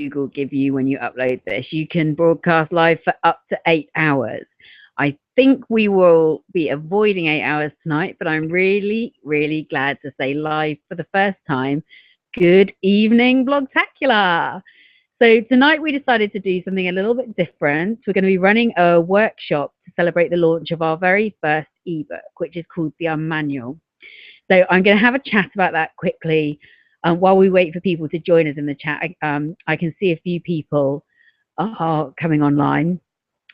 Google give you when you upload this. You can broadcast live for up to 8 hours. I think we will be avoiding 8 hours tonight, but I'm really, really glad to say live for the first time, good evening, Blogtacular. So tonight we decided to do something a little bit different. We're going to be running a workshop to celebrate the launch of our very first ebook, which is called the Unmanual. So I'm going to have a chat about that quickly while we wait for people to join us in the chat. I can see a few people are coming online.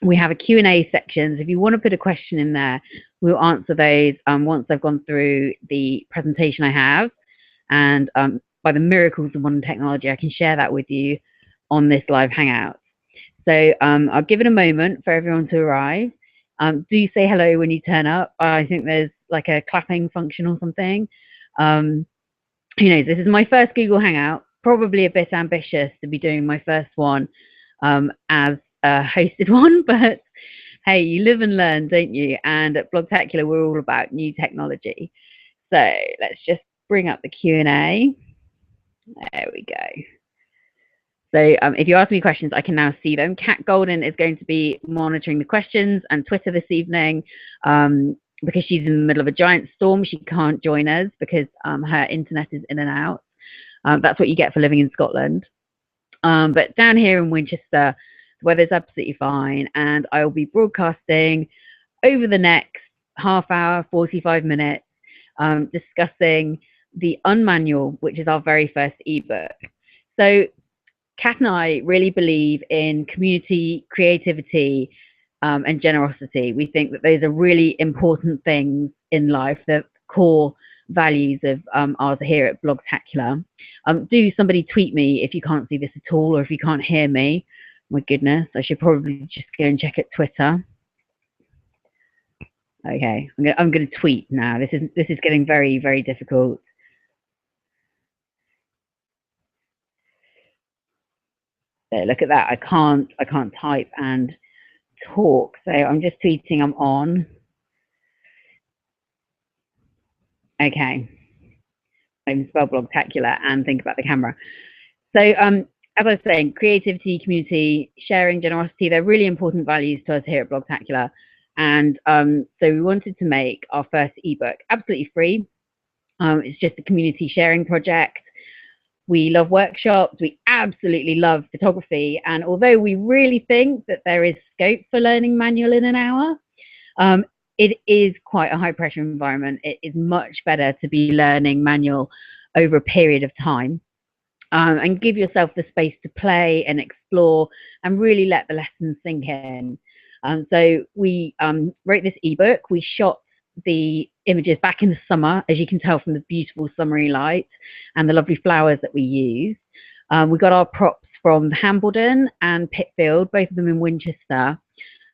We have a Q&A section. So if you want to put a question in there, we'll answer those once I've gone through the presentation I have. And by the miracles of modern technology, I can share that with you on this live hangout. So I'll give it a moment for everyone to arrive. Do say hello when you turn up. I think there's like a clapping function or something. You know, this is my first Google Hangout, probably a bit ambitious to be doing my first one as a hosted one, but hey, you live and learn, don't you? And at Blogtacular, we're all about new technology. So let's just bring up the Q&A. There we go. So if you ask me questions, I can now see them. Kat Golden is going to be monitoring the questions and Twitter this evening because she's in the middle of a giant storm. She can't join us because her internet is in and out. That's what you get for living in Scotland. But down here in Winchester, the weather's absolutely fine, and I will be broadcasting over the next half hour, 45 minutes, discussing the Unmanual, which is our very first ebook. So Kat and I really believe in community, creativity, and generosity. We think that those are really important things in life, the core values of ours here at Blogtacular. Do somebody tweet me if you can't see this at all, or if you can't hear me. My goodness, I should probably just go and check at Twitter. Okay, I'm going to tweet now. This is getting very, very difficult. So look at that. I can't type and talk. So I'm just tweeting I'm on. Okay. I can spell Blogtacular and think about the camera. So as I was saying, creativity, community, sharing, generosity, they're really important values to us here at Blogtacular. And so we wanted to make our first ebook absolutely free. It's just a community sharing project. We love workshops. We absolutely love photography. And although we really think that there is scope for learning manual in an hour, it is quite a high pressure environment. It is much better to be learning manual over a period of time. And give yourself the space to play and explore and really let the lessons sink in. So we wrote this ebook. We shot the images back in the summer, as you can tell from the beautiful summery light and the lovely flowers that we used. We got our props from Hambledon and Pitfield, both of them in Winchester.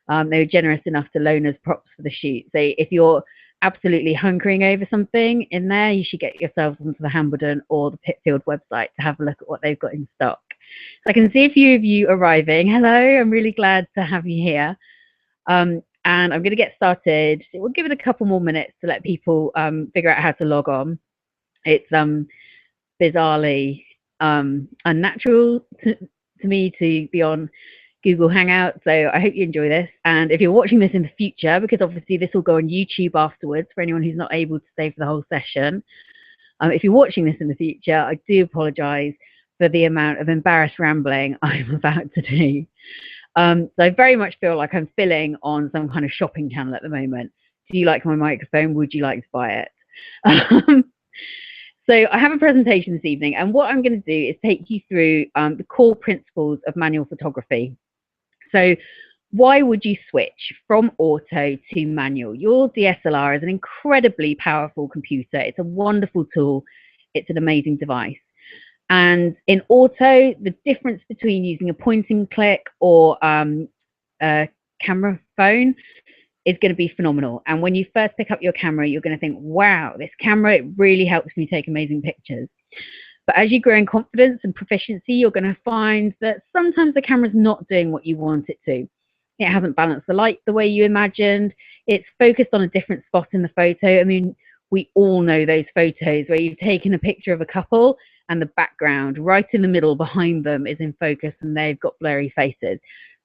They were generous enough to loan us props for the shoot. So if you're absolutely hunkering over something in there, you should get yourself onto the Hambledon or the Pitfield website to have a look at what they've got in stock. So I can see a few of you arriving. Hello, I'm really glad to have you here. And I'm going to get started. We'll give it a couple more minutes to let people figure out how to log on. It's bizarrely unnatural to me to be on Google Hangout, so I hope you enjoy this. And if you're watching this in the future, because obviously this will go on YouTube afterwards for anyone who's not able to stay for the whole session, if you're watching this in the future, I do apologize for the amount of embarrassed rambling I'm about to do. So I very much feel like I'm filling on some kind of shopping channel at the moment. Do you like my microphone? Would you like to buy it? So I have a presentation this evening, and what I'm going to do is take you through the core principles of manual photography. So why would you switch from auto to manual? Your DSLR is an incredibly powerful computer. It's a wonderful tool. It's an amazing device. And in auto, the difference between using a point and click or a camera phone is going to be phenomenal. And when you first pick up your camera, you're going to think, wow, this camera, it really helps me take amazing pictures. But as you grow in confidence and proficiency, you're going to find that sometimes the camera's not doing what you want it to. It hasn't balanced the light the way you imagined. It's focused on a different spot in the photo. I mean, we all know those photos where you've taken a picture of a couple and the background right in the middle behind them is in focus and they've got blurry faces.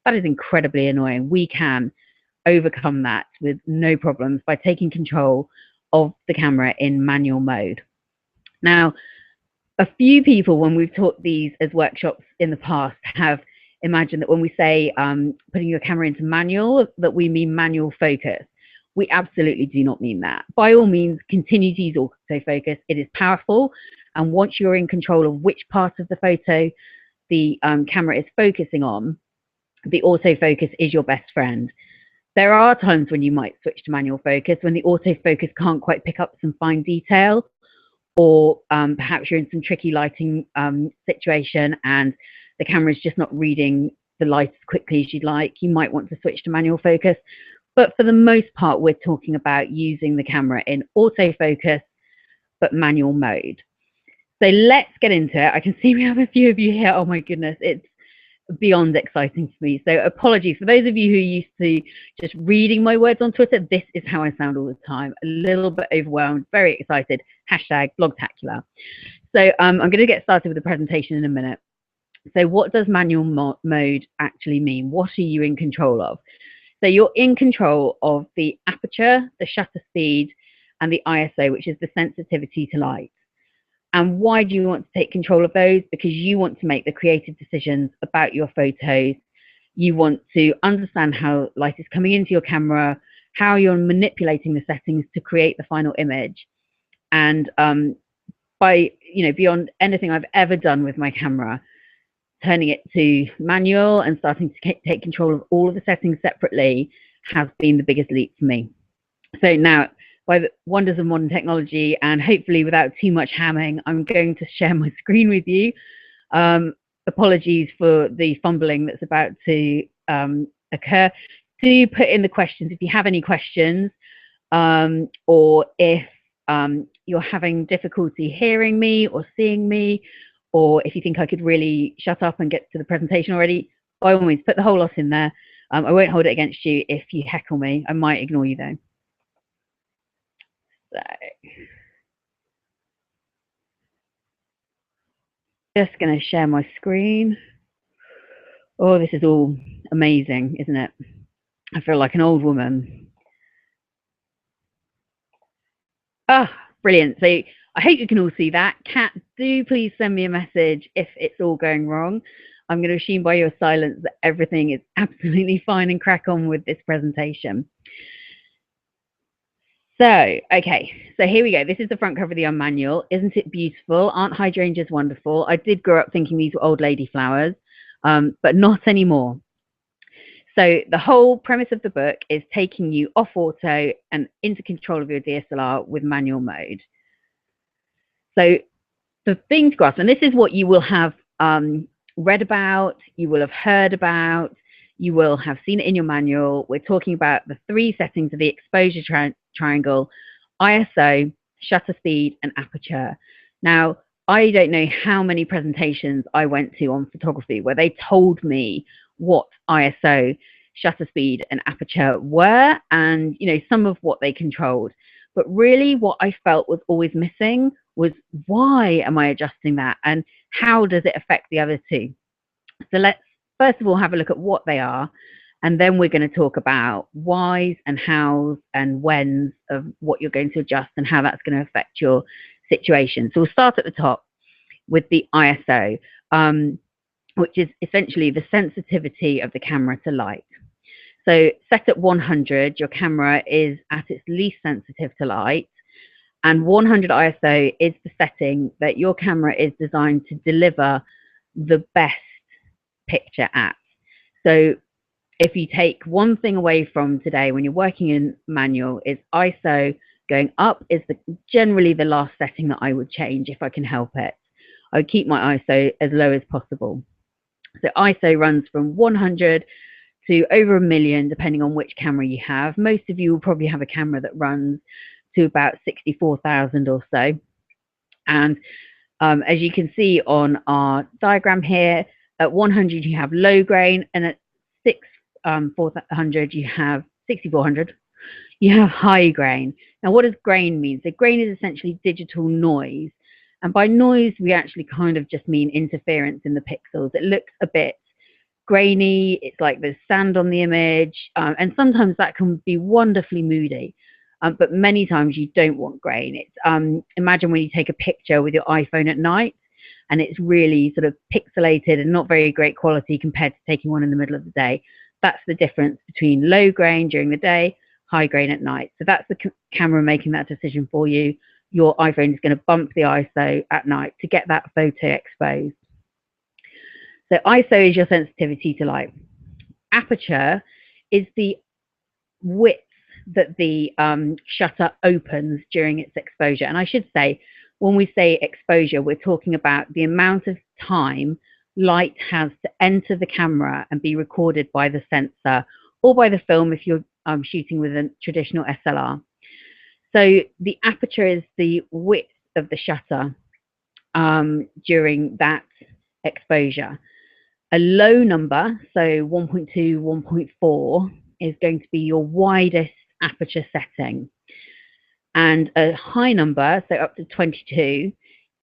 That is incredibly annoying. We can overcome that with no problems by taking control of the camera in manual mode. Now, a few people, when we've taught these as workshops in the past, have imagined that when we say putting your camera into manual, that we mean manual focus. We absolutely do not mean that. By all means, continue to use autofocus. It is powerful. And once you're in control of which part of the photo the camera is focusing on, the autofocus is your best friend. There are times when you might switch to manual focus when the autofocus can't quite pick up some fine detail, or perhaps you're in some tricky lighting situation and the camera is just not reading the light as quickly as you'd like. You might want to switch to manual focus. But for the most part, we're talking about using the camera in autofocus, but manual mode. So let's get into it. I can see we have a few of you here. Oh my goodness, it's beyond exciting for me. So apologies for those of you who are used to just reading my words on Twitter. This is how I sound all the time. A little bit overwhelmed, very excited. Hashtag Blogtacular. So I'm going to get started with the presentation in a minute. So what does manual mode actually mean? What are you in control of? So you're in control of the aperture, the shutter speed, and the ISO, which is the sensitivity to light. And why do you want to take control of those? Because you want to make the creative decisions about your photos. You want to understand how light is coming into your camera, how you're manipulating the settings to create the final image. And by, beyond anything I've ever done with my camera, turning it to manual and starting to take control of all of the settings separately has been the biggest leap for me. So now, by the wonders of modern technology and hopefully without too much hamming, I'm going to share my screen with you. Apologies for the fumbling that's about to occur. Do put in the questions if you have any questions, or if you're having difficulty hearing me or seeing me, or if you think I could really shut up and get to the presentation already, by all means, put the whole lot in there. I won't hold it against you if you heckle me. I might ignore you though. So, just going to share my screen. Oh, this is all amazing, isn't it? I feel like an old woman. Ah, brilliant. So I hope you can all see that. Kat, do please send me a message if it's all going wrong. I'm going to assume by your silence that everything is absolutely fine and crack on with this presentation. So, okay, so here we go. This is the front cover of the Unmanual. Isn't it beautiful? Aren't hydrangeas wonderful? I did grow up thinking these were old lady flowers, but not anymore. So the whole premise of the book is taking you off auto and into control of your DSLR with manual mode. So the thing to grasp, and this is what you will have read about, you will have heard about, you will have seen it in your manual. We're talking about the 3 settings of the exposure triangle: ISO, shutter speed, and aperture. Now, I don't know how many presentations I went to on photography where they told me what ISO, shutter speed, and aperture were, and some of what they controlled. But really what I felt was always missing was, why am I adjusting that and how does it affect the other 2? So let's first of all have a look at what they are, and then we're going to talk about whys and hows and whens of what you're going to adjust and how that's going to affect your situation. So we'll start at the top with the ISO, which is essentially the sensitivity of the camera to light. So set at 100, your camera is at its least sensitive to light, and 100 ISO is the setting that your camera is designed to deliver the best picture at. So if you take one thing away from today when you're working in manual, is ISO going up is generally the last setting that I would change if I can help it. I would keep my ISO as low as possible. So ISO runs from 100 to over 1 million, depending on which camera you have. Most of you will probably have a camera that runs to about 64,000 or so. And as you can see on our diagram here, at 100 you have low grain, and at 6400 you have you have high grain. Now, what does grain mean? So grain is essentially digital noise. And by noise, we actually kind of just mean interference in the pixels. It looks a bit grainy. It's like there's sand on the image. And sometimes that can be wonderfully moody. But many times you don't want grain. It's imagine when you take a picture with your iPhone at night and it's really sort of pixelated and not very great quality compared to taking one in the middle of the day. That's the difference between low grain during the day, high grain at night. So that's the camera making that decision for you. Your iPhone is going to bump the ISO at night to get that photo exposed. So ISO is your sensitivity to light. Aperture is the width that the shutter opens during its exposure. And I should say, when we say exposure, we're talking about the amount of time light has to enter the camera and be recorded by the sensor or by the film if you're shooting with a traditional SLR. So the aperture is the width of the shutter during that exposure. A low number, so 1.2, 1.4, is going to be your widest aperture setting. And a high number, so up to 22,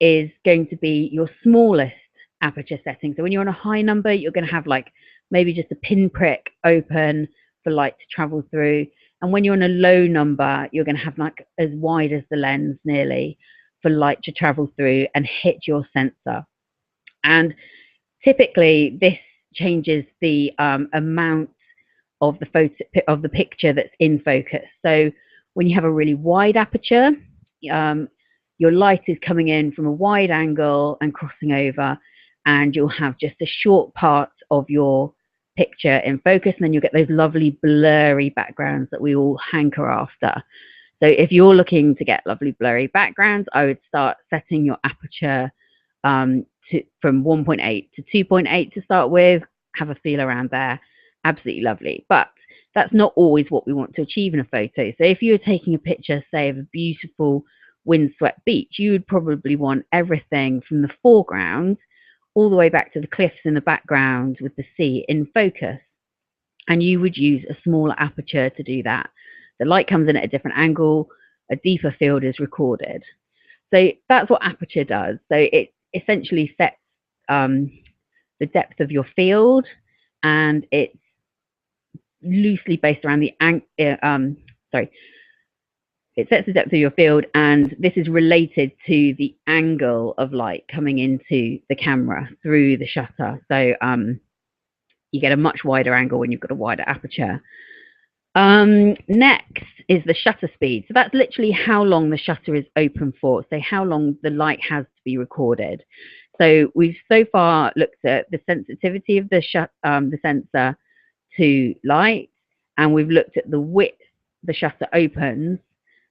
is going to be your smallest aperture setting. So when you're on a high number, you're going to have like maybe just a pinprick open for light to travel through. And when you're on a low number, you're going to have like as wide as the lens nearly for light to travel through and hit your sensor. And typically this changes the amount of the photo of the picture that's in focus. So when you have a really wide aperture, your light is coming in from a wide angle and crossing over, and you'll have just a short part of your picture in focus, and then you'll get those lovely blurry backgrounds that we all hanker after. So if you're looking to get lovely blurry backgrounds, I would start setting your aperture from 1.8 to 2.8 to start with. Have a feel around there. Absolutely lovely. But that's not always what we want to achieve in a photo. So if you were taking a picture, say, of a beautiful windswept beach, you would probably want everything from the foreground all the way back to the cliffs in the background with the sea in focus. And you would use a smaller aperture to do that. The light comes in at a different angle, a deeper field is recorded. So that's what aperture does. So it essentially sets the depth of your field, and it's loosely based around the it sets the depth of your field, and this is related to the angle of light coming into the camera through the shutter. So you get a much wider angle when you've got a wider aperture. Next is the shutter speed. So that's literally how long the shutter is open for, so how long the light has to be recorded. So we've so far looked at the sensitivity of the sensor to light, and we've looked at the width the shutter opens,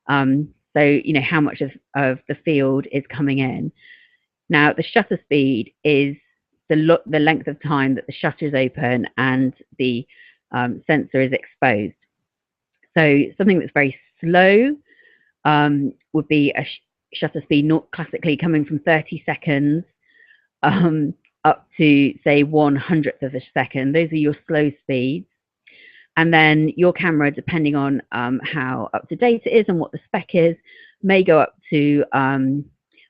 so you know how much of the field is coming in. Now the shutter speed is the length of time that the shutter is open and the sensor is exposed. So something that's very slow would be a shutter speed not classically coming from 30 seconds up to, say, 1/100th of a second. Those are your slow speeds. And then your camera, depending on how up to date it is and what the spec is, may go up to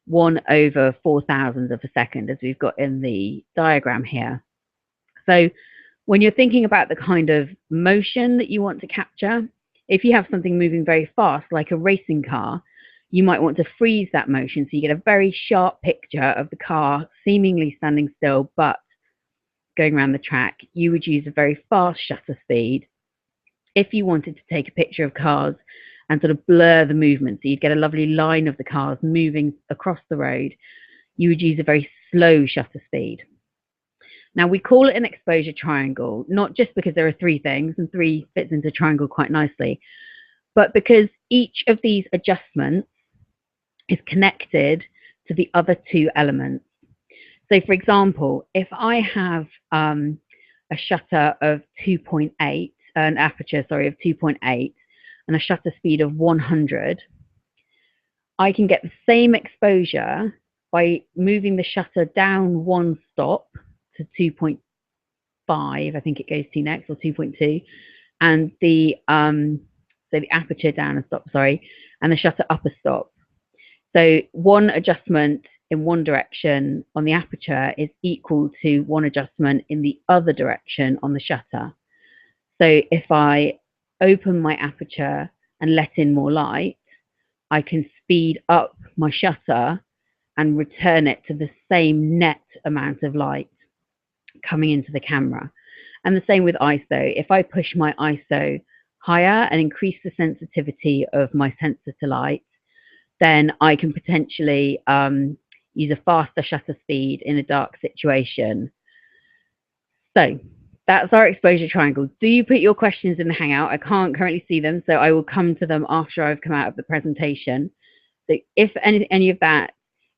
1/4000th of a second, as we've got in the diagram here. So when you're thinking about the kind of motion that you want to capture, if you have something moving very fast, like a racing car, you might want to freeze that motion so you get a very sharp picture of the car seemingly standing still but going around the track. You would use a very fast shutter speed. If you wanted to take a picture of cars and sort of blur the movement, so you'd get a lovely line of the cars moving across the road, you would use a very slow shutter speed. Now, we call it an exposure triangle, not just because there are three things, and three fits into triangle quite nicely, but because each of these adjustments is connected to the other two elements. So, for example, if I have a shutter of 2.8, an aperture, sorry, of 2.8, and a shutter speed of 100, I can get the same exposure by moving the shutter down one stop to 2.5, I think it goes to next, or 2.2, and the so the aperture down a stop, sorry, and the shutter up a stop. So one adjustment in one direction on the aperture is equal to one adjustment in the other direction on the shutter. So if I open my aperture and let in more light, I can speed up my shutter and return it to the same net amount of light coming into the camera. And the same with ISO. If I push my ISO higher and increase the sensitivity of my sensor to light, then I can potentially use a faster shutter speed in a dark situation. So that's our exposure triangle. Do you put your questions in the Hangout? I can't currently see them, so I will come to them after I've come out of the presentation. So if any of that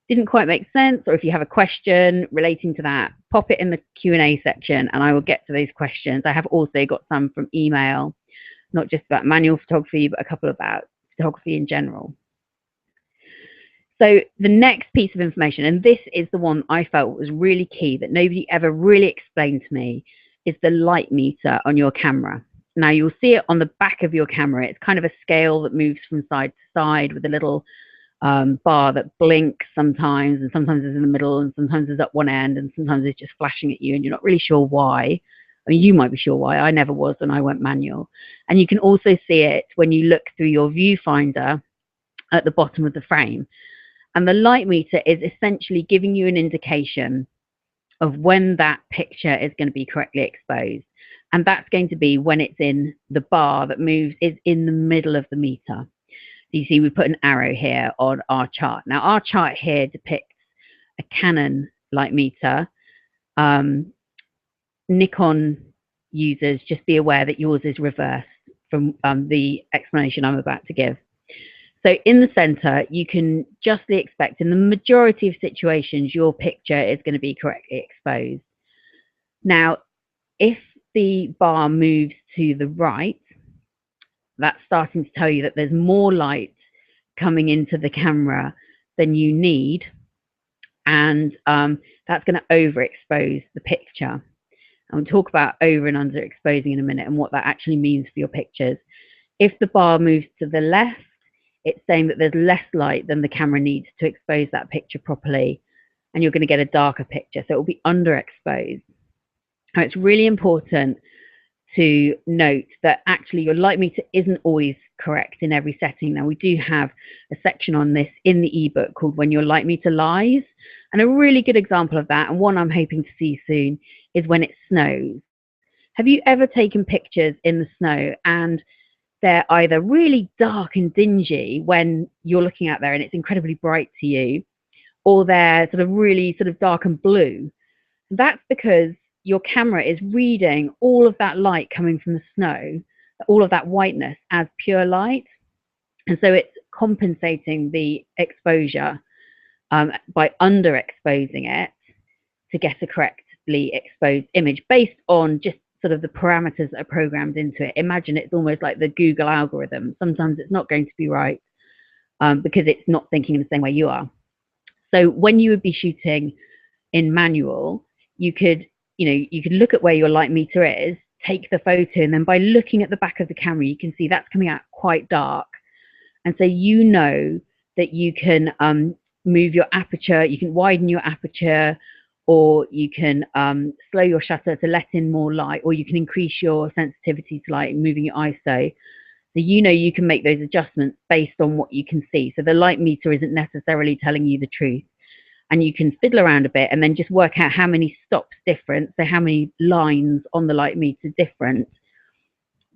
didn't quite make sense, or if you have a question relating to that, pop it in the Q&A section and I will get to those questions. I have also got some from email, not just about manual photography, but a couple about photography in general. So the next piece of information, and this is the one I felt was really key that nobody ever really explained to me, is the light meter on your camera. Now you'll see it on the back of your camera. It's kind of a scale that moves from side to side with a little bar that blinks sometimes, and sometimes it's in the middle, and sometimes it's at one end, and sometimes it's just flashing at you and you're not really sure why. I mean, you might be sure why. I never was when I went manual. And you can also see it when you look through your viewfinder at the bottom of the frame. And the light meter is essentially giving you an indication of when that picture is going to be correctly exposed. And that's going to be when it's in the bar that moves, is in the middle of the meter. So you see we put an arrow here on our chart. Now our chart here depicts a Canon light meter. Nikon users, just be aware that yours is reversed from the explanation I'm about to give. So in the center, you can justly expect in the majority of situations, your picture is going to be correctly exposed. Now, if the bar moves to the right, that's starting to tell you that there's more light coming into the camera than you need. And that's going to overexpose the picture. And we'll talk about over and underexposing in a minute and what that actually means for your pictures. If the bar moves to the left, it's saying that there's less light than the camera needs to expose that picture properly, and you're going to get a darker picture, so it will be underexposed. Now, it's really important to note that actually your light meter isn't always correct in every setting. Now, we do have a section on this in the ebook called When Your Light Meter Lies, and a really good example of that, and one I'm hoping to see soon, is when it snows. Have you ever taken pictures in the snow and they're either really dark and dingy when you're looking out there and it's incredibly bright to you, or they're sort of really sort of dark and blue? That's because your camera is reading all of that light coming from the snow, all of that whiteness, as pure light. And so it's compensating the exposure by underexposing it to get a correctly exposed image based on just sort of the parameters that are programmed into it. Imagine it's almost like the Google algorithm. Sometimes it's not going to be right because it's not thinking in the same way you are. So when you would be shooting in manual, you could look at where your light meter is, take the photo, and then by looking at the back of the camera, you can see that's coming out quite dark. And so you know that you can move your aperture, you can widen your aperture, or you can slow your shutter to let in more light, or you can increase your sensitivity to light, moving your ISO. So you know you can make those adjustments based on what you can see. So the light meter isn't necessarily telling you the truth. And you can fiddle around a bit and then just work out how many stops different, so how many lines on the light meter different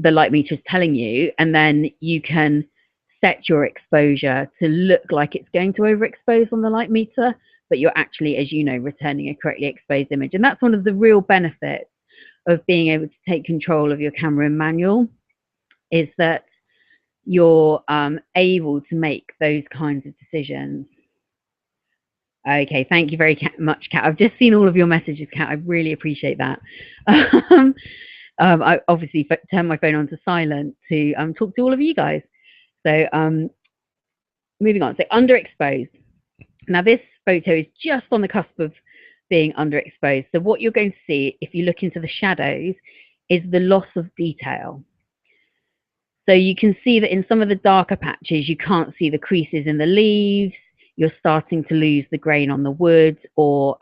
the light meter is telling you, and then you can set your exposure to look like it's going to overexpose on the light meter, but you're actually, as you know, returning a correctly exposed image. And that's one of the real benefits of being able to take control of your camera in manual, is that you're able to make those kinds of decisions. Okay, thank you very much, Kat. I've just seen all of your messages, Kat. I really appreciate that. I obviously turned my phone on to silent to talk to all of you guys. So moving on, so underexposed. Now this photo is just on the cusp of being underexposed. So what you're going to see, if you look into the shadows, is the loss of detail. So you can see that in some of the darker patches, you can't see the creases in the leaves. you're starting to lose the grain on the wood, or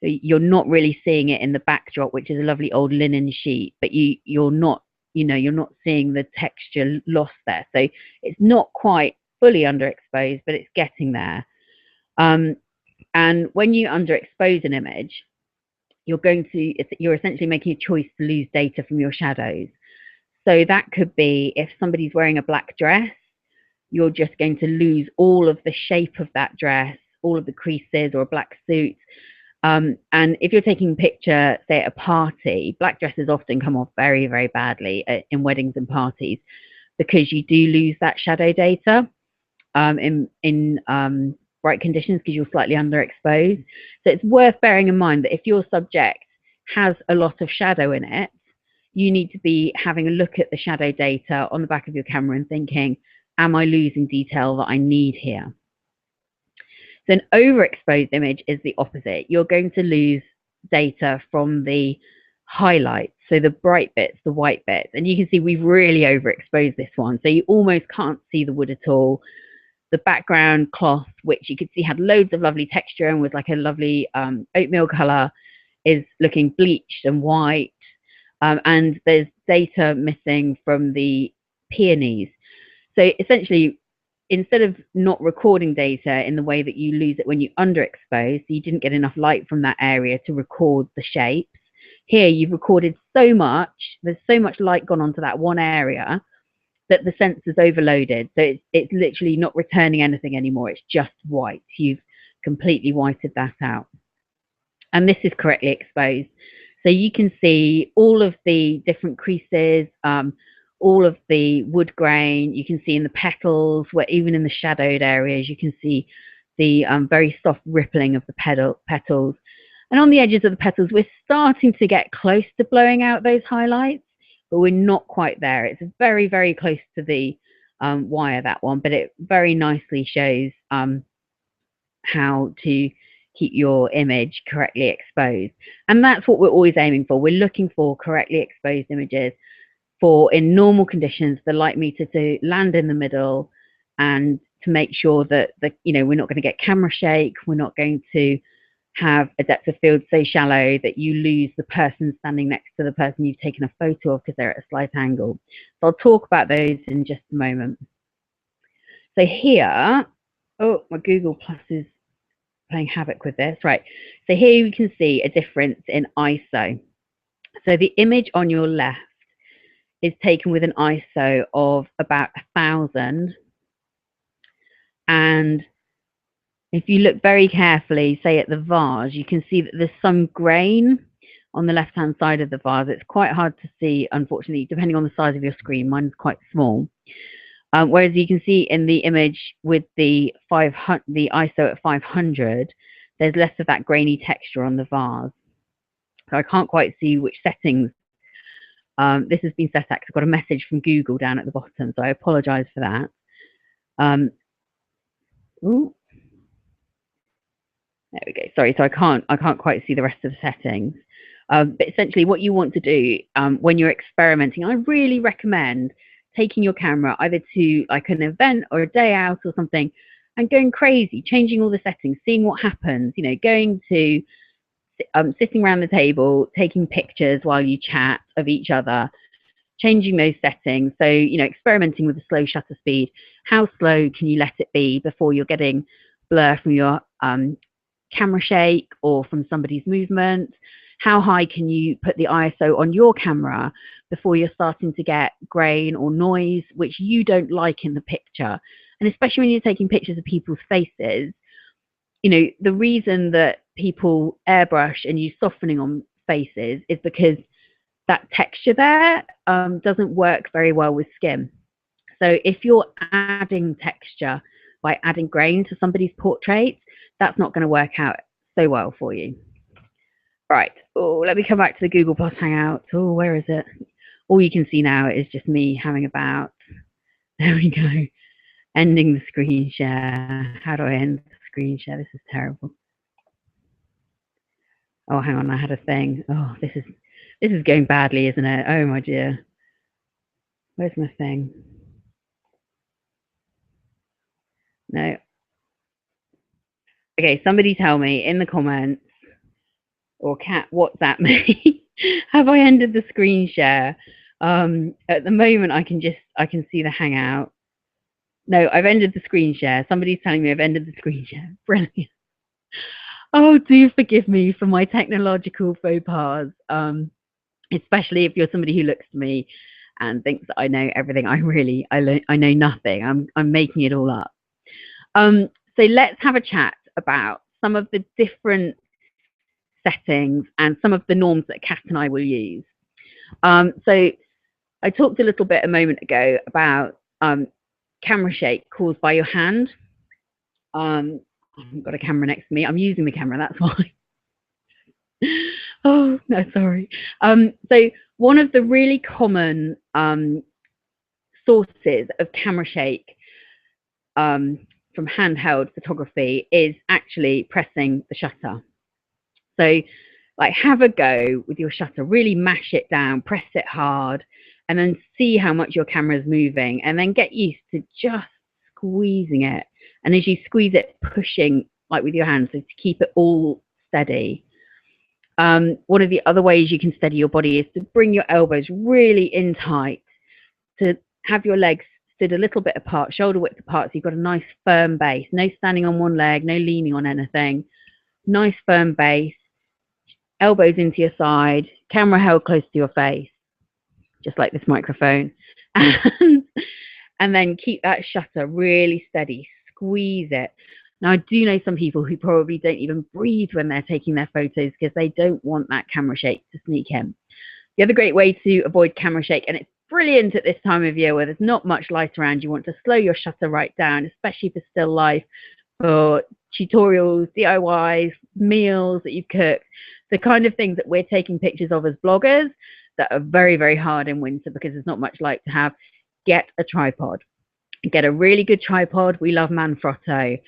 you're not really seeing it in the backdrop, which is a lovely old linen sheet, but you're not, you're not seeing the texture lost there. So it's not quite fully underexposed, but it's getting there. And when you underexpose an image, you're essentially making a choice to lose data from your shadows. So that could be if somebody's wearing a black dress, you're just going to lose all of the shape of that dress, all of the creases, or a black suit. And if you're taking a picture, say at a party, black dresses often come off very, very badly in weddings and parties, because you do lose that shadow data in bright conditions, because you're slightly underexposed. So it's worth bearing in mind that if your subject has a lot of shadow in it, you need to be having a look at the shadow data on the back of your camera and thinking, am I losing detail that I need here? So an overexposed image is the opposite. You're going to lose data from the highlights, so the bright bits, the white bits. And you can see we've really overexposed this one. So you almost can't see the wood at all. The background cloth, which you could see had loads of lovely texture and was like a lovely oatmeal color, is looking bleached and white. And there's data missing from the peonies. So essentially, instead of not recording data in the way that you lose it when you underexpose, so you didn't get enough light from that area to record the shapes, here you've recorded so much, there's so much light gone onto that one area that the sensor's overloaded. So it's literally not returning anything anymore. It's just white. You've completely whited that out. And this is correctly exposed. So you can see all of the different creases, all of the wood grain. You can see in the petals, where even in the shadowed areas, you can see the very soft rippling of the petals. And on the edges of the petals, we're starting to get close to blowing out those highlights, but we're not quite there. It's very, very close to the wire, that one, but it very nicely shows how to keep your image correctly exposed. And that's what we're always aiming for. We're looking for correctly exposed images for, in normal conditions, the light meter to land in the middle, and to make sure that we're not going to get camera shake. We're not going to have a depth of field so shallow that you lose the person standing next to the person you've taken a photo of because they're at a slight angle. So I'll talk about those in just a moment. So here, oh, my Google Plus is playing havoc with this. Right, so here you can see a difference in ISO. So the image on your left is taken with an ISO of about 1000, and if you look very carefully, say at the vase, you can see that there's some grain on the left-hand side of the vase. It's quite hard to see, unfortunately, depending on the size of your screen. Mine's quite small. Whereas you can see in the image with the ISO at 500, there's less of that grainy texture on the vase. So I can't quite see which settings this has been set at, because I've got a message from Google down at the bottom, so I apologize for that. Ooh. There we go. Sorry, so I can't quite see the rest of the settings. But essentially what you want to do when you're experimenting, I really recommend taking your camera either to like an event or a day out or something and going crazy, changing all the settings, seeing what happens, going to sitting around the table, taking pictures while you chat of each other, changing those settings. So, experimenting with the slow shutter speed. How slow can you let it be before you're getting blur from your camera shake or from somebody's movement? How high can you put the ISO on your camera before you're starting to get grain or noise, which you don't like in the picture? And especially when you're taking pictures of people's faces, the reason that people airbrush and use softening on faces is because that texture there doesn't work very well with skin. So if you're adding texture by adding grain to somebody's portrait, that's not going to work out so well for you. Right. Oh, let me come back to the Google Plus Hangout. Oh, where is it? All you can see now is just me having about. There we go. Ending the screen share. How do I end the screen share? This is terrible. Oh, hang on. I had a thing. Oh, this is going badly, isn't it? Oh, my dear. Where's my thing? No. Okay, somebody tell me in the comments, or Kat WhatsApp me, have I ended the screen share? At the moment, I can see the Hangout. No, I've ended the screen share. Somebody's telling me I've ended the screen share. Brilliant. Oh, do forgive me for my technological faux pas, especially if you're somebody who looks to me and thinks that I know everything. I know nothing. I'm making it all up. So let's have a chat about some of the different settings and some of the norms that Kat and I will use. So I talked a little bit a moment ago about camera shake caused by your hand. I haven't got a camera next to me. I'm using the camera, that's why. Oh, no, sorry. So one of the really common sources of camera shake from handheld photography is actually pressing the shutter. So like have a go with your shutter, really mash it down, press it hard, and then see how much your camera is moving, and then get used to just squeezing it. And as you squeeze it, pushing like with your hands, so to keep it all steady. One of the other ways you can steady your body is to bring your elbows really in tight, to have your legs stood a little bit apart, shoulder width apart, so you've got a nice firm base. No standing on one leg, no leaning on anything. Nice firm base, elbows into your side, camera held close to your face, just like this microphone. And then keep that shutter really steady, squeeze it. Now, I do know some people who probably don't even breathe when they're taking their photos because they don't want that camera shake to sneak in. The other great way to avoid camera shake, and it's brilliant at this time of year where there's not much light around, you want to slow your shutter right down, especially for still life, for tutorials, DIYs, meals that you've cooked, the kind of things that we're taking pictures of as bloggers that are very, very hard in winter because there's not much light to have. Get a tripod. Get a really good tripod. We love Manfrotto.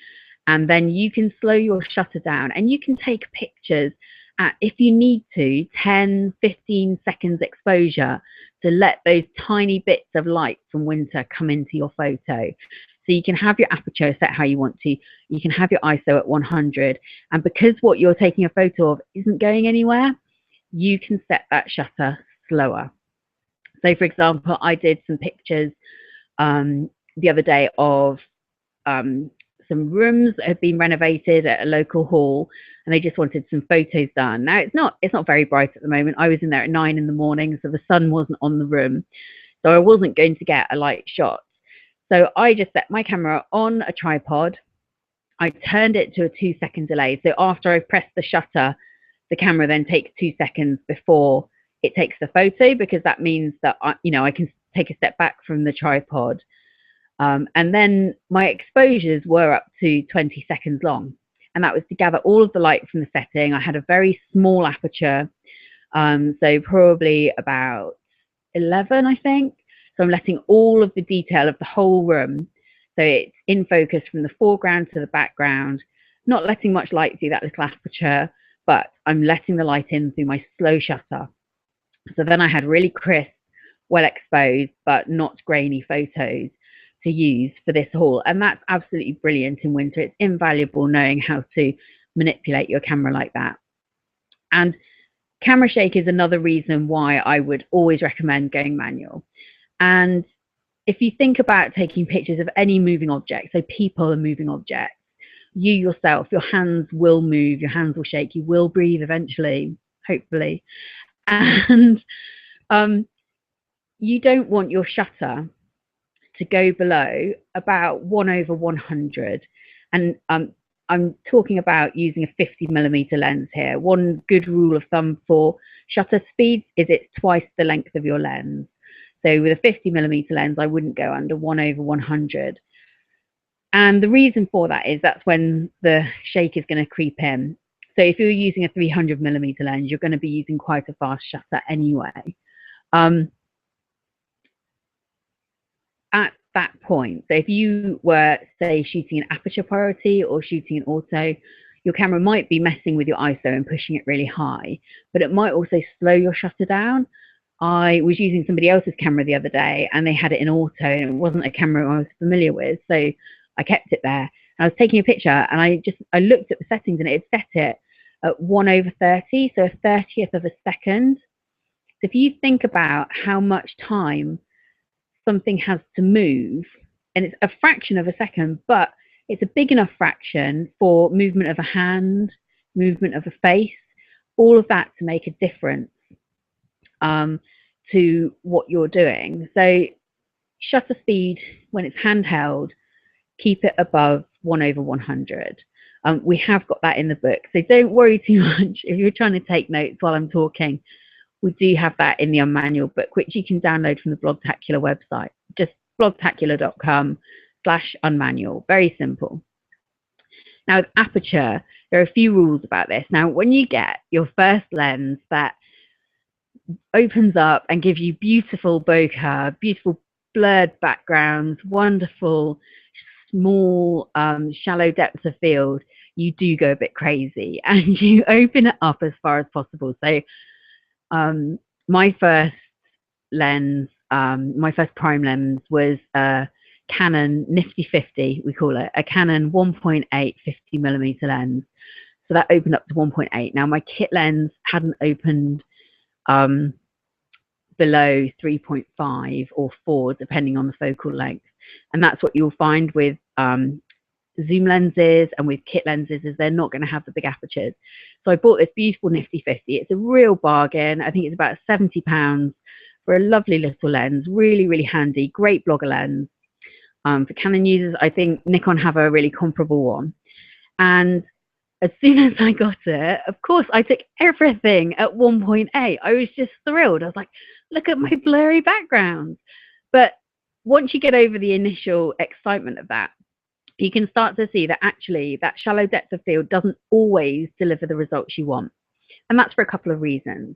And then you can slow your shutter down and you can take pictures at, if you need to, 10, 15 seconds exposure to let those tiny bits of light from winter come into your photo. So you can have your aperture set how you want to. You can have your ISO at 100. And because what you're taking a photo of isn't going anywhere, you can set that shutter slower. So for example, I did some pictures the other day of some rooms that had been renovated at a local hall, and they just wanted some photos done. Now it's not very bright at the moment. I was in there at 9 in the morning, so the sun wasn't on the room, so I wasn't going to get a light shot. So I just set my camera on a tripod. I turned it to a 2-second delay. So after I pressed the shutter, the camera then takes 2 seconds before it takes the photo, because that means that I can take a step back from the tripod. And then my exposures were up to 20 seconds long. And that was to gather all of the light from the setting. I had a very small aperture, so probably about 11, I think. So I'm letting all of the detail of the whole room, so it's in focus from the foreground to the background, not letting much light through that little aperture, but I'm letting the light in through my slow shutter. So then I had really crisp, well exposed, but not grainy photos to use for this haul. And that's absolutely brilliant in winter. It's invaluable knowing how to manipulate your camera like that. And camera shake is another reason why I would always recommend going manual. And if you think about taking pictures of any moving object, so people are moving objects, you yourself, your hands will move, your hands will shake, you will breathe eventually, hopefully. And you don't want your shutter to go below about 1/100. And I'm talking about using a 50mm lens here. One good rule of thumb for shutter speeds is it's twice the length of your lens. So with a 50mm lens, I wouldn't go under 1/100. And the reason for that is that's when the shake is going to creep in. So if you're using a 300mm lens, you're going to be using quite a fast shutter anyway. At that point, so if you were, say, shooting an aperture priority or shooting an auto, your camera might be messing with your ISO and pushing it really high, but it might also slow your shutter down. I was using somebody else's camera the other day and they had it in auto and it wasn't a camera I was familiar with, so I kept it there. I was taking a picture and I looked at the settings and it had set it at 1/30, so a 30th of a second. So if you think about how much time something has to move, and it's a fraction of a second, but it's a big enough fraction for movement of a hand, movement of a face, all of that to make a difference to what you're doing. So shutter speed, when it's handheld, keep it above 1/100. We have got that in the book, so don't worry too much if you're trying to take notes while I'm talking. We do have that in the Unmanual book, which you can download from the Blogtacular website. Just blogtacular.com/unmanual. Very simple. Now, with aperture, there are a few rules about this. Now, when you get your first lens that opens up and gives you beautiful bokeh, beautiful blurred backgrounds, wonderful small shallow depths of field, you do go a bit crazy and you open it up as far as possible. So my first lens, my first prime lens was a Canon Nifty 50, we call it, a Canon 1.8 50mm lens. So that opened up to 1.8. Now my kit lens hadn't opened below 3.5 or 4, depending on the focal length. And that's what you'll find with zoom lenses and with kit lenses, is they're not going to have the big apertures. So I bought this beautiful Nifty 50. It's a real bargain. I think it's about £70 for a lovely little lens. Really, really handy. Great blogger lens. For Canon users, I think Nikon have a really comparable one. And as soon as I got it, of course, I took everything at 1.8. I was just thrilled. I was like, look at my blurry background. But once you get over the initial excitement of that, you can start to see that actually that shallow depth of field doesn't always deliver the results you want. And that's for a couple of reasons.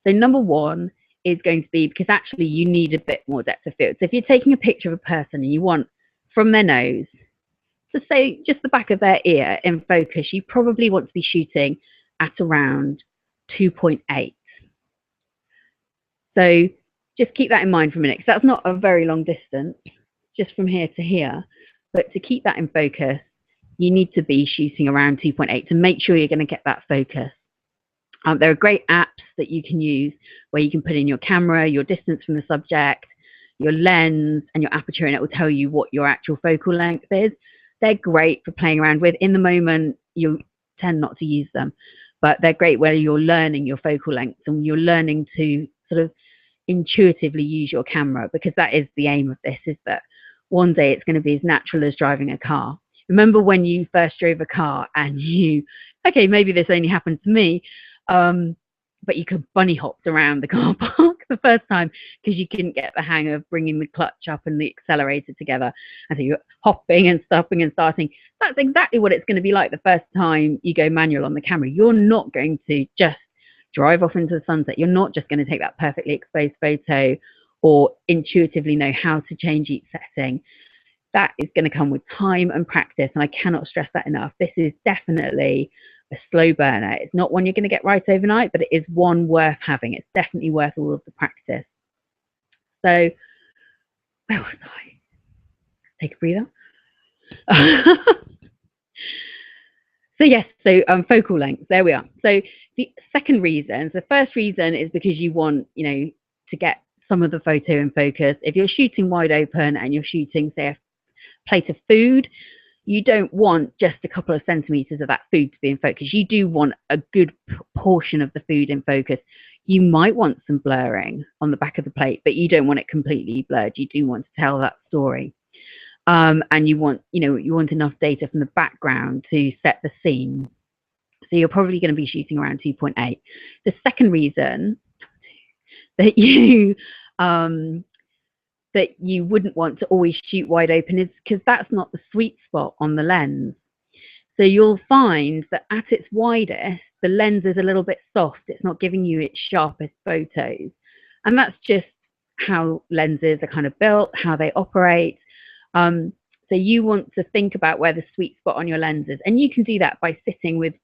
So number one is going to be because actually you need a bit more depth of field. So if you're taking a picture of a person and you want from their nose to say just the back of their ear in focus, you probably want to be shooting at around 2.8. So just keep that in mind for a minute, because that's not a very long distance, just from here to here. But to keep that in focus, you need to be shooting around 2.8 to make sure you're going to get that focus. There are great apps that you can use where you can put in your camera, your distance from the subject, your lens, and your aperture, and it will tell you what your actual focal length is. They're great for playing around with. In the moment, you tend not to use them, but they're great where you're learning your focal length and you're learning to sort of intuitively use your camera, because that is the aim of this, is that one day it's going to be as natural as driving a car. Remember when you first drove a car and okay, maybe this only happened to me, but you could bunny hopped around the car park the first time because you couldn't get the hang of bringing the clutch up and the accelerator together. And so you're hopping and stopping and starting. That's exactly what it's going to be like the first time you go manual on the camera. You're not going to just drive off into the sunset. You're not just going to take that perfectly exposed photo or intuitively know how to change each setting. That is going to come with time and practice, and I cannot stress that enough. This is definitely a slow burner. It's not one you're going to get right overnight, but it is one worth having. It's definitely worth all of the practice. So, where was I? Take a breather. So yes, so focal length, there we are. So the second reason, the first reason is because you want, to get some of the photo in focus. If you're shooting wide open and you're shooting, say, a plate of food, you don't want just a couple of centimeters of that food to be in focus. You do want a good portion of the food in focus. You might want some blurring on the back of the plate, but you don't want it completely blurred. You do want to tell that story. And you want, you want enough data from the background to set the scene. So you're probably going to be shooting around 2.8. The second reason that you wouldn't want to always shoot wide open is because that's not the sweet spot on the lens. So you'll find that at its widest, the lens is a little bit soft. It's not giving you its sharpest photos. And that's just how lenses are kind of built, how they operate. So you want to think about where the sweet spot on your lens is. And you can do that by sitting with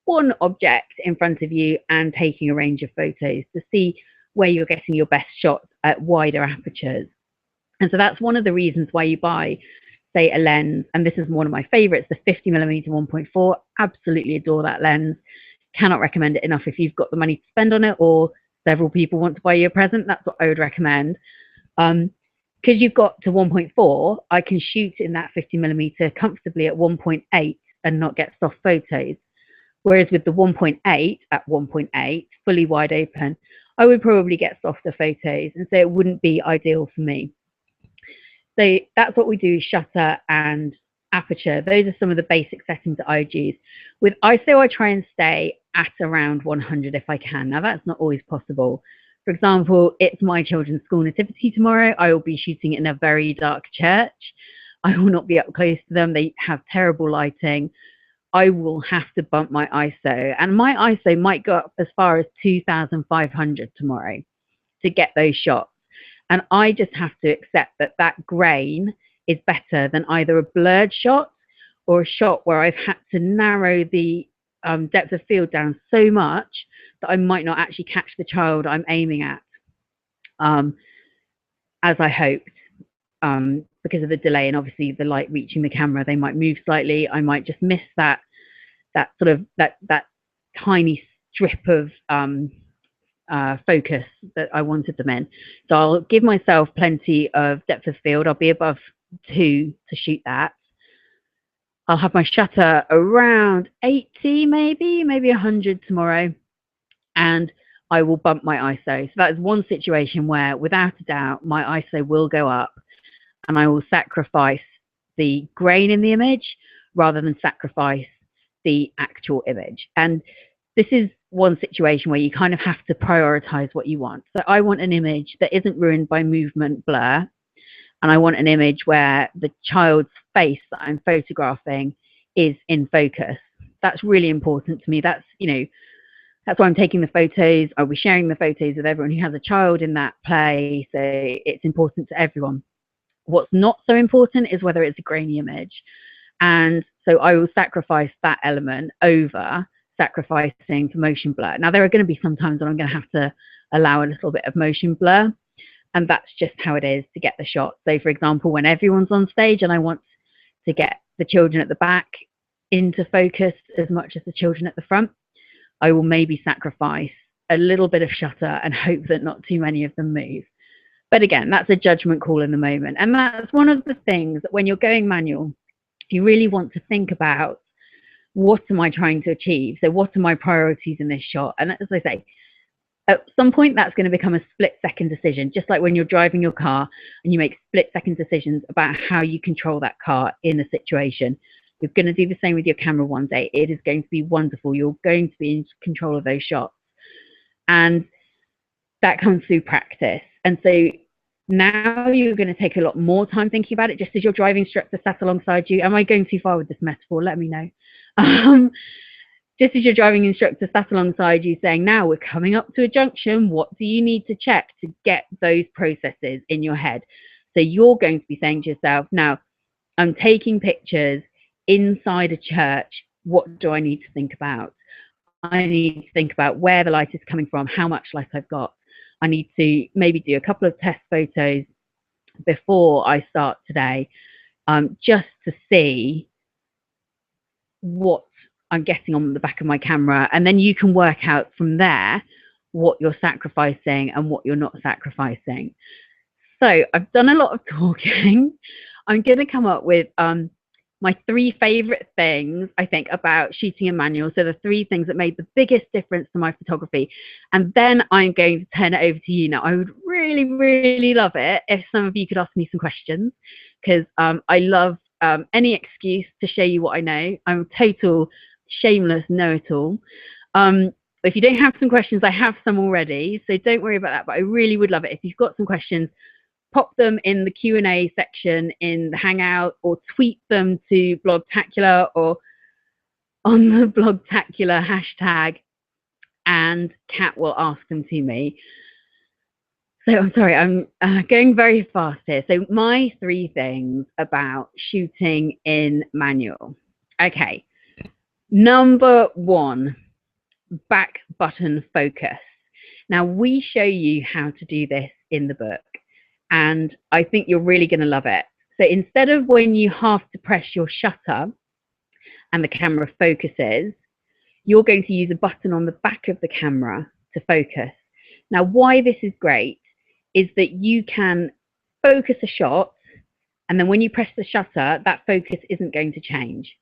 one object in front of you and taking a range of photos to see where you're getting your best shots at wider apertures. And so that's one of the reasons why you buy say a lens, and this is one of my favorites, the 50mm 1.4. Absolutely adore that lens. Cannot recommend it enough if you've got the money to spend on it, or several people want to buy you a present. That's what I would recommend. Because you've got to 1.4, I can shoot in that 50mm comfortably at 1.8 and not get soft photos. Whereas with the 1.8 at 1.8, fully wide open, I would probably get softer photos, and so it wouldn't be ideal for me. So that's what we do, shutter and aperture. Those are some of the basic settings that I would use. With ISO, I try and stay at around 100 if I can. Now, that's not always possible. For example, it's my children's school nativity tomorrow. I will be shooting in a very dark church. I will not be up close to them. They have terrible lighting. I will have to bump my ISO, and my ISO might go up as far as 2,500 tomorrow to get those shots. And I just have to accept that that grain is better than either a blurred shot or a shot where I've had to narrow the depth of field down so much that I might not actually catch the child I'm aiming at, as I hoped, because of the delay and obviously the light reaching the camera. They might move slightly. I might just miss that sort of that tiny strip of focus that I wanted them in. So I'll give myself plenty of depth of field. I'll be above 2 to shoot that. I'll have my shutter around 80, maybe 100 tomorrow, and I will bump my ISO. So that is one situation where, without a doubt, my ISO will go up, and I will sacrifice the grain in the image rather than sacrifice the actual image. And this is one situation where you kind of have to prioritize what you want. So I want an image that isn't ruined by movement blur, and I want an image where the child's face that I'm photographing is in focus. That's really important to me. That's, that's why I'm taking the photos. I'll be sharing the photos with everyone who has a child in that play, so it's important to everyone. What's not so important is whether it's a grainy image. And so I will sacrifice that element over sacrificing for motion blur. Now, there are going to be some times when I'm going to have to allow a little bit of motion blur, and that's just how it is to get the shot. So, for example, when everyone's on stage and I want to get the children at the back into focus as much as the children at the front, I will maybe sacrifice a little bit of shutter and hope that not too many of them move. But again, that's a judgment call in the moment. And that's one of the things that when you're going manual, you really want to think about, what am I trying to achieve? So what are my priorities in this shot? And as I say, at some point that's going to become a split-second decision, just like when you're driving your car and you make split-second decisions about how you control that car in a situation. You're going to do the same with your camera one day. It is going to be wonderful. You're going to be in control of those shots. And that comes through practice. And so now you're going to take a lot more time thinking about it, just as your driving instructor sat alongside you. Am I going too far with this metaphor? Let me know. Just as your driving instructor sat alongside you saying, now we're coming up to a junction, what do you need to check to get those processes in your head? So you're going to be saying to yourself, now I'm taking pictures inside a church. What do I need to think about? I need to think about where the light is coming from, how much light I've got. I need to maybe do a couple of test photos before I start today, just to see what I'm getting on the back of my camera. And then you can work out from there what you're sacrificing and what you're not sacrificing. So I've done a lot of talking. I'm going to come up with my 3 favorite things, I think, about shooting a manual. So the 3 things that made the biggest difference to my photography. And then I'm going to turn it over to you now. I would really, really love it if some of you could ask me some questions, because I love any excuse to show you what I know. I'm a total shameless know-it-all. If you don't have some questions, I have some already, so don't worry about that. But I really would love it if you've got some questions. Pop them in the Q&A section in the Hangout, or tweet them to Blogtacular or on the Blogtacular hashtag, and Kat will ask them to me. So I'm sorry, I'm going very fast here. So my 3 things about shooting in manual. Okay, number 1, back button focus. Now we show you how to do this in the book, and I think you're really going to love it. So instead of when you have to press your shutter and the camera focuses, you're going to use a button on the back of the camera to focus. Now, why this is great is that you can focus a shot, and then when you press the shutter, that focus isn't going to change.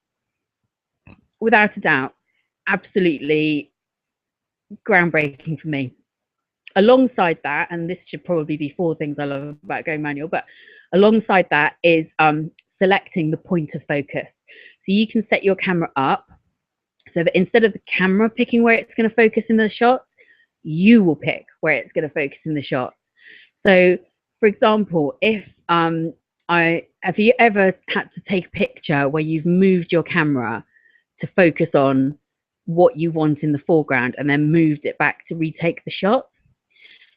Without a doubt, absolutely groundbreaking for me. Alongside that, and this should probably be 4 things I love about going manual, but alongside that is selecting the point of focus. So you can set your camera up so that instead of the camera picking where it's going to focus in the shot, you will pick where it's going to focus in the shot. So, for example, if have you ever had to take a picture where you've moved your camera to focus on what you want in the foreground and then moved it back to retake the shot?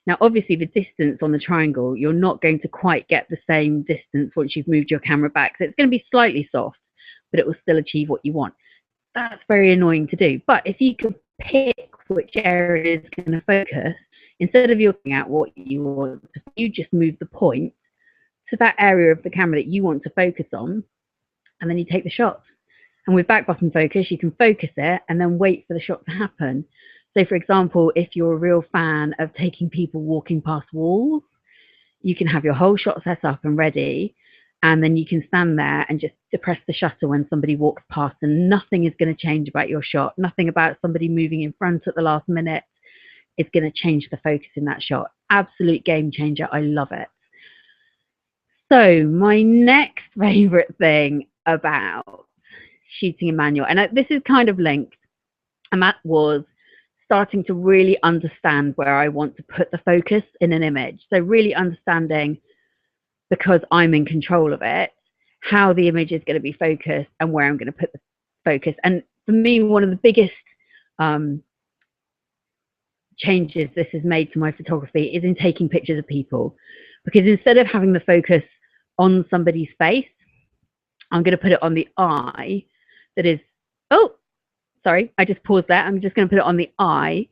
Now, obviously, the distance on the triangle, you're not going to quite get the same distance once you've moved your camera back. So it's going to be slightly soft, but it will still achieve what you want. That's very annoying to do. But if you could pick which area is going to focus, instead of looking at what you want, you just move the point to that area of the camera that you want to focus on, and then you take the shot. And with back button focus, you can focus it and then wait for the shot to happen. So, for example, if you're a real fan of taking people walking past walls, you can have your whole shot set up and ready, and then you can stand there and just depress the shutter when somebody walks past, and nothing is going to change about your shot. Nothing about somebody moving in front at the last minute is going to change the focus in that shot. Absolute game changer. I love it. So my next favorite thing about shooting in manual, and this is kind of linked, and that was starting to really understand where I want to put the focus in an image. So really understanding, because I'm in control of it, how the image is going to be focused and where I'm going to put the focus. And for me, one of the biggest changes this has made to my photography is in taking pictures of people. Because instead of having the focus on somebody's face, I'm going to put it on the eye that is, oh, sorry, I just paused there. I'm just going to put it on the eye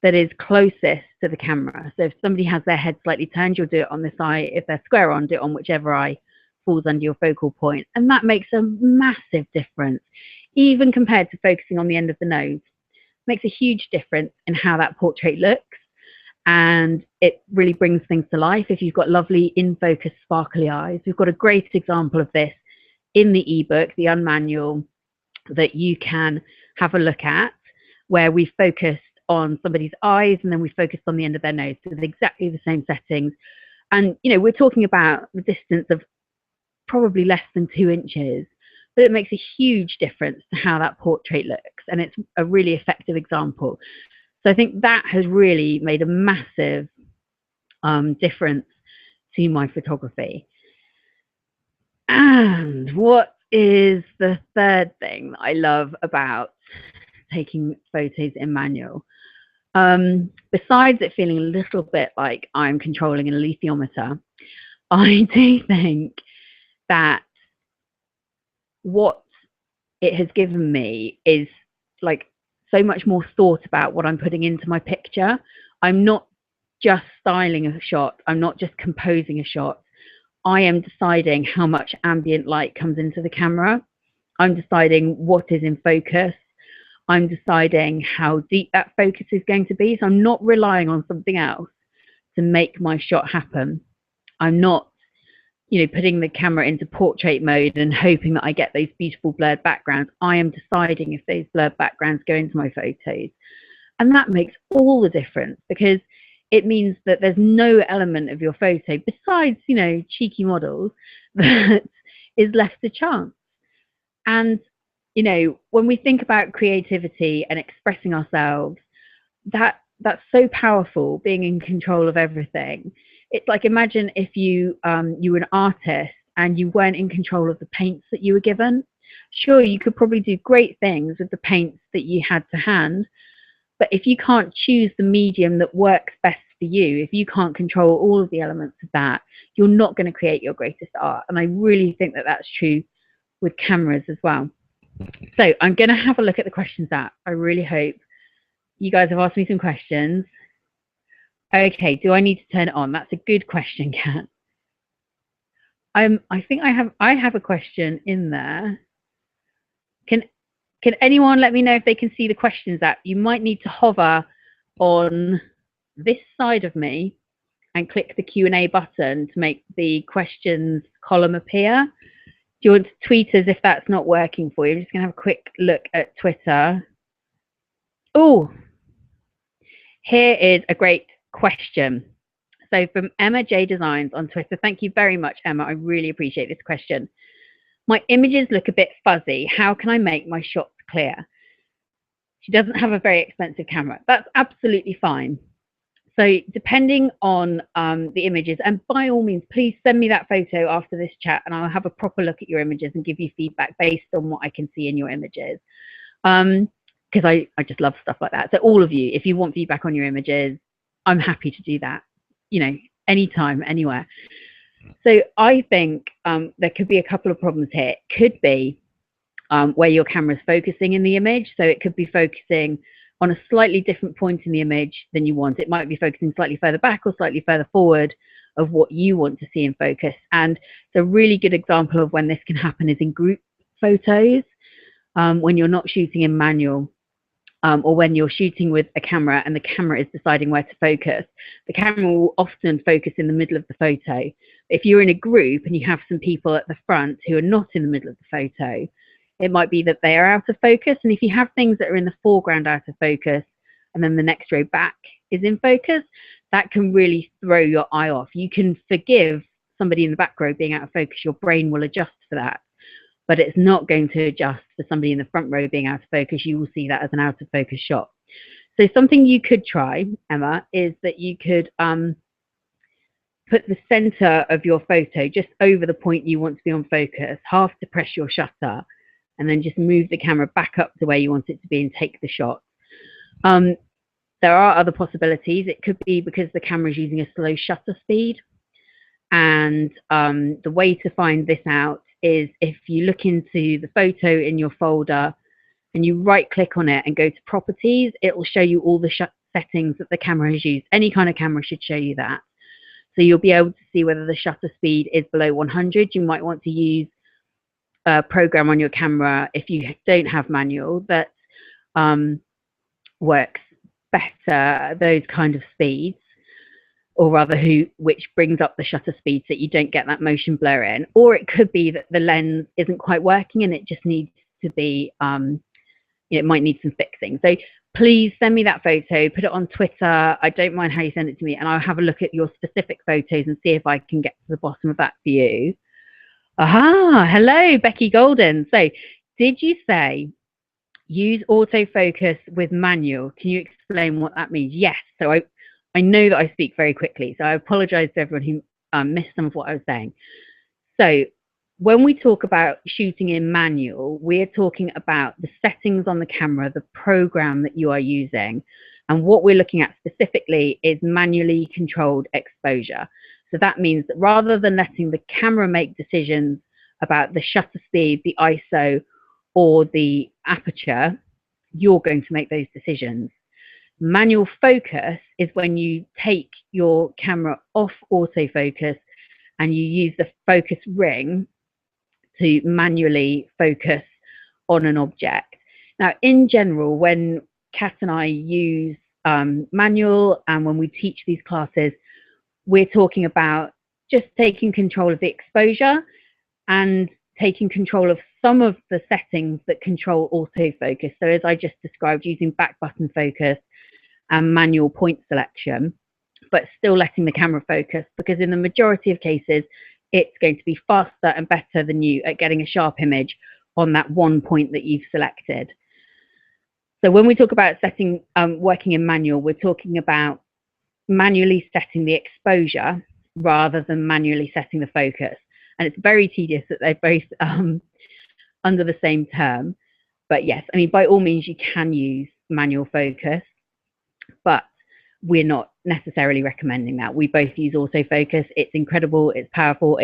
that is closest to the camera. So if somebody has their head slightly turned, you'll do it on this eye. If they're square on, do it on whichever eye falls under your focal point. And that makes a massive difference, even compared to focusing on the end of the nose. It makes a huge difference in how that portrait looks. And it really brings things to life if you've got lovely in-focus sparkly eyes. We've got a great example of this in the ebook, the Unmanual, that you can have a look at, where we focused on somebody's eyes and then we focused on the end of their nose. So it's exactly the same settings. And, you know, we're talking about the distance of probably less than 2 inches, but it makes a huge difference to how that portrait looks. And it's a really effective example. So I think that has really made a massive difference to my photography. And what is the third thing that I love about taking photos in manual? Besides it feeling a little bit like I'm controlling an alethiometer, I do think that what it has given me is like so much more thought about what I'm putting into my picture. I'm not just styling a shot. I'm not just composing a shot. I am deciding how much ambient light comes into the camera. I'm deciding what is in focus. I'm deciding how deep that focus is going to be. So I'm not relying on something else to make my shot happen. I'm not, you know, putting the camera into portrait mode and hoping that I get those beautiful blurred backgrounds. I am deciding if those blurred backgrounds go into my photos. And that makes all the difference, because it means that there's no element of your photo, besides, you know, cheeky models, that is left to chance. And, you know, when we think about creativity and expressing ourselves, that's so powerful, being in control of everything. It's like, imagine if you were an artist and you weren't in control of the paints that you were given. Sure, you could probably do great things with the paints that you had to hand, but if you can't choose the medium that works best for you, if you can't control all of the elements of that, you're not going to create your greatest art. And I really think that that's true with cameras as well. So I'm going to have a look at the questions app. I really hope you guys have asked me some questions. Okay, do I need to turn it on? That's a good question, Kat. I think I have a question in there. Can anyone let me know if they can see the questions app? You might need to hover on this side of me and click the Q&A button to make the questions column appear. Do you want to tweet us if that's not working for you? I'm just going to have a quick look at Twitter. Oh, here is a great question. So from Emma J Designs on Twitter. Thank you very much, Emma. I really appreciate this question. My images look a bit fuzzy. How can I make my shots clear? She doesn't have a very expensive camera. That's absolutely fine. So depending on the images, and by all means, please send me that photo after this chat and I'll have a proper look at your images and give you feedback based on what I can see in your images. Because I just love stuff like that. So all of you, if you want feedback on your images, I'm happy to do that, you know, anytime, anywhere. So I think there could be a couple of problems here. It could be where your camera is focusing in the image. So it could be focusing on a slightly different point in the image than you want. It might be focusing slightly further back or slightly further forward of what you want to see in focus. And a really good example of when this can happen is in group photos, when you're not shooting in manual. Or when you're shooting with a camera and the camera is deciding where to focus, the camera will often focus in the middle of the photo. If you're in a group and you have some people at the front who are not in the middle of the photo, it might be that they are out of focus. And if you have things that are in the foreground out of focus and then the next row back is in focus, that can really throw your eye off. You can forgive somebody in the back row being out of focus. Your brain will adjust for that. But it's not going to adjust for somebody in the front row being out of focus. You will see that as an out of focus shot. So something you could try, Emma, is that you could put the center of your photo just over the point you want to be on focus, half to press your shutter, and then just move the camera back up to where you want it to be and take the shot. There are other possibilities. It could be because the camera is using a slow shutter speed. And the way to find this out is if you look into the photo in your folder and you right click on it and go to properties, it will show you all the settings that the camera has used. Any kind of camera should show you that. So you'll be able to see whether the shutter speed is below 100. You might want to use a program on your camera if you don't have manual that works better those kind of speeds, or rather which brings up the shutter speed so that you don't get that motion blur in. Or it could be that the lens isn't quite working and it just needs to be, it might need some fixing. So please send me that photo, put it on Twitter. I don't mind how you send it to me and I'll have a look at your specific photos and see if I can get to the bottom of that for you. Aha, hello, Becky Golden. So did you say use autofocus with manual? Can you explain what that means? Yes, so I know that I speak very quickly, so I apologize to everyone who missed some of what I was saying. So when we talk about shooting in manual, we're talking about the settings on the camera, the program that you are using. And what we're looking at specifically is manually controlled exposure. So that means that rather than letting the camera make decisions about the shutter speed, the ISO, or the aperture, you're going to make those decisions. Manual focus is when you take your camera off autofocus and you use the focus ring to manually focus on an object. Now, in general, when Kat and I use manual and when we teach these classes, we're talking about just taking control of the exposure and taking control of some of the settings that control autofocus. So as I just described, using back button focus and manual point selection, but still letting the camera focus, because in the majority of cases, it's going to be faster and better than you at getting a sharp image on that one point that you've selected. So when we talk about working in manual, we're talking about manually setting the exposure rather than manually setting the focus. And it's very tedious that they're both under the same term. But yes, I mean, by all means, you can use manual focus, but we're not necessarily recommending that. We both use autofocus. It's incredible. It's powerful.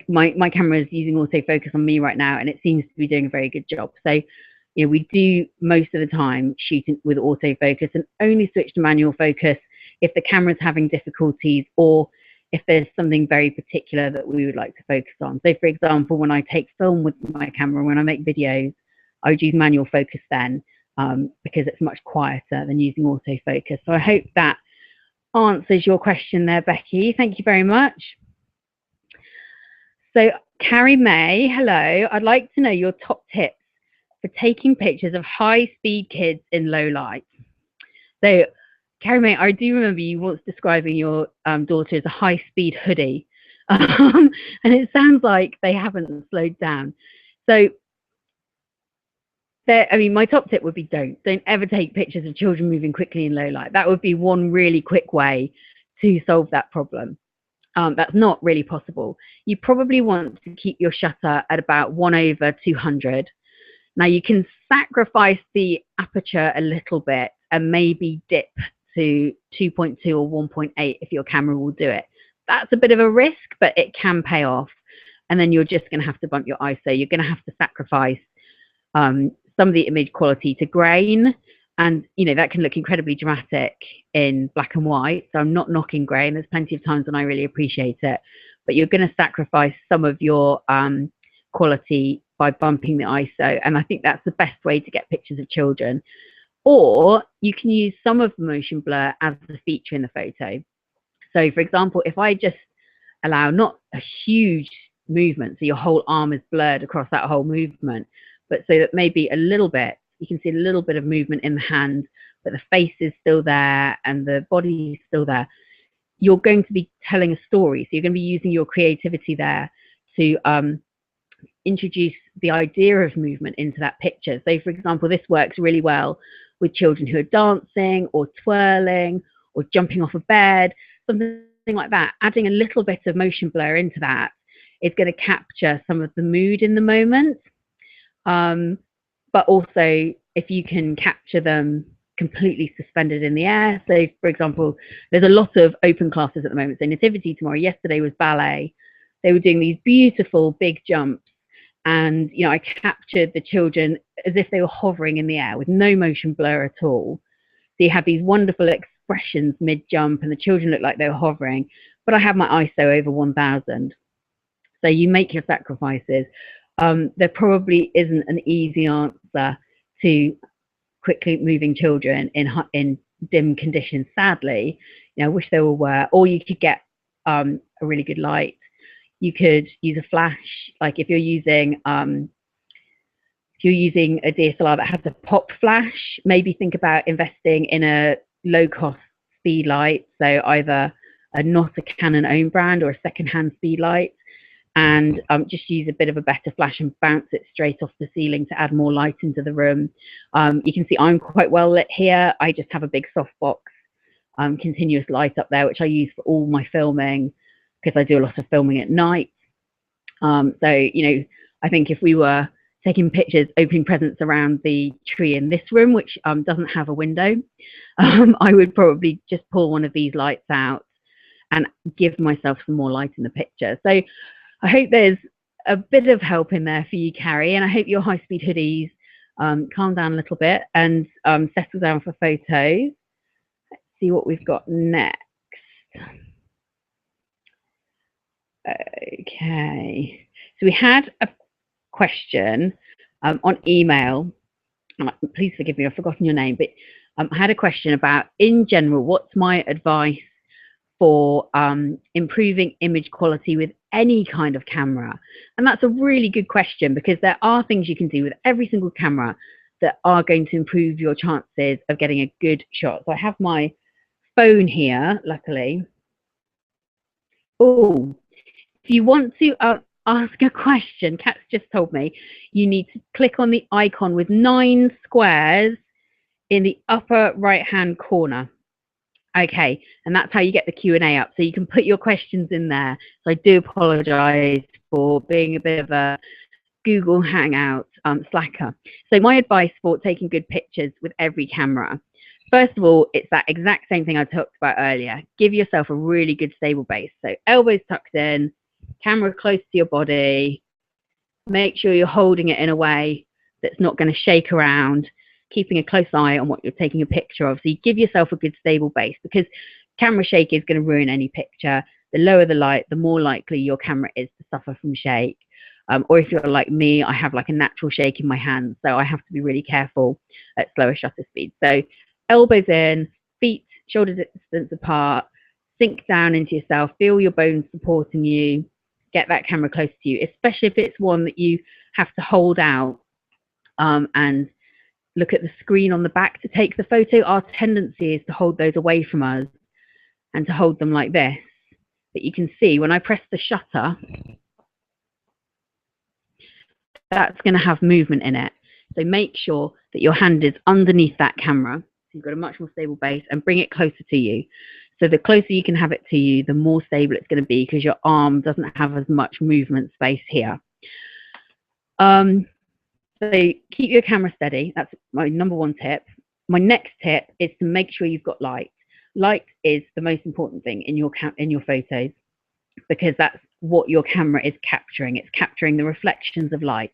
My camera is using autofocus on me right now, and it seems to be doing a very good job. So, you know, we do most of the time shooting with autofocus and only switch to manual focus if the camera's having difficulties or if there's something very particular that we would like to focus on. So for example, when I take film with my camera, when I make videos, I would use manual focus then, because it's much quieter than using autofocus. So I hope that answers your question there, Becky. Thank you very much. So Carrie May, hello. I'd like to know your top tips for taking pictures of high-speed kids in low light. So Carrie May, I do remember you once describing your daughter as a high-speed hoodie, and it sounds like they haven't slowed down. So, I mean, my top tip would be don't ever take pictures of children moving quickly in low light. That would be one really quick way to solve that problem. That's not really possible. You probably want to keep your shutter at about 1/200. Now you can sacrifice the aperture a little bit and maybe dip to 2.2 or 1.8 if your camera will do it. That's a bit of a risk, but it can pay off. And then you're just going to have to bump your ISO. You're going to have to sacrifice some of the image quality to grain. And, you know, that can look incredibly dramatic in black and white. So I'm not knocking grain. There's plenty of times when I really appreciate it. But you're going to sacrifice some of your quality by bumping the ISO. And I think that's the best way to get pictures of children. Or you can use some of the motion blur as a feature in the photo. So, for example, if I just allow not a huge movement, so your whole arm is blurred across that whole movement, but so that maybe a little bit, you can see a little bit of movement in the hand, but the face is still there and the body is still there, you're going to be telling a story. So you're going to be using your creativity there to introduce the idea of movement into that picture. So, for example, this works really well with children who are dancing or twirling or jumping off a bed, something like that. Adding a little bit of motion blur into that is going to capture some of the mood in the moment. But also, if you can capture them completely suspended in the air. So, for example, there's a lot of open classes at the moment. So Nativity tomorrow, yesterday was ballet. They were doing these beautiful big jumps. And, you know, I captured the children as if they were hovering in the air with no motion blur at all. So you have these wonderful expressions mid-jump and the children look like they were hovering. But I have my ISO over 1000. So you make your sacrifices. There probably isn't an easy answer to quickly moving children in dim conditions, sadly. You know, I wish there were. Or you could get a really good light. You could use a flash, like if you're using a DSLR that has a pop flash, maybe think about investing in a low-cost speed light, so either not a Canon own brand or a second-hand speed light, and just use a bit of a better flash and bounce it straight off the ceiling to add more light into the room. You can see I'm quite well lit here. I just have a big softbox continuous light up there, which I use for all my filming, because I do a lot of filming at night. So, you know, I think if we were taking pictures, opening presents around the tree in this room, which doesn't have a window, I would probably just pull one of these lights out and give myself some more light in the picture. So I hope there's a bit of help in there for you, Carrie, and I hope your high-speed hoodies calm down a little bit and settle down for photos. Let's see what we've got next. Okay, so we had a question on email. Please forgive me, I've forgotten your name, but I had a question about, in general, what's my advice for improving image quality with any kind of camera? And that's a really good question, because there are things you can do with every single camera that are going to improve your chances of getting a good shot. So I have my phone here, luckily. Oh, if you want to ask a question, Kat's just told me, you need to click on the icon with 9 squares in the upper right-hand corner. Okay, and that's how you get the Q&A up. So you can put your questions in there. So I do apologize for being a bit of a Google Hangout slacker. So my advice for taking good pictures with every camera, first of all, it's that exact same thing I talked about earlier. Give yourself a really good stable base. So elbows tucked in, camera close to your body. Make sure you're holding it in a way that's not going to shake around, keeping a close eye on what you're taking a picture of. So you give yourself a good stable base, because camera shake is going to ruin any picture. The lower the light, the more likely your camera is to suffer from shake. Or if you're like me, I have like a natural shake in my hands, so I have to be really careful at slower shutter speed. So elbows in, feet shoulder distance apart, sink down into yourself, feel your bones supporting you, get that camera close to you, especially if it's one that you have to hold out and look at the screen on the back to take the photo. Our tendency is to hold those away from us and to hold them like this. But you can see when I press the shutter, that's going to have movement in it. So make sure that your hand is underneath that camera. So you've got a much more stable base, and bring it closer to you. So the closer you can have it to you, the more stable it's going to be, because your arm doesn't have as much movement space here. So keep your camera steady. That's my number one tip. My next tip is to make sure you've got light. Light is the most important thing in your photos, because that's what your camera is capturing. It's capturing the reflections of light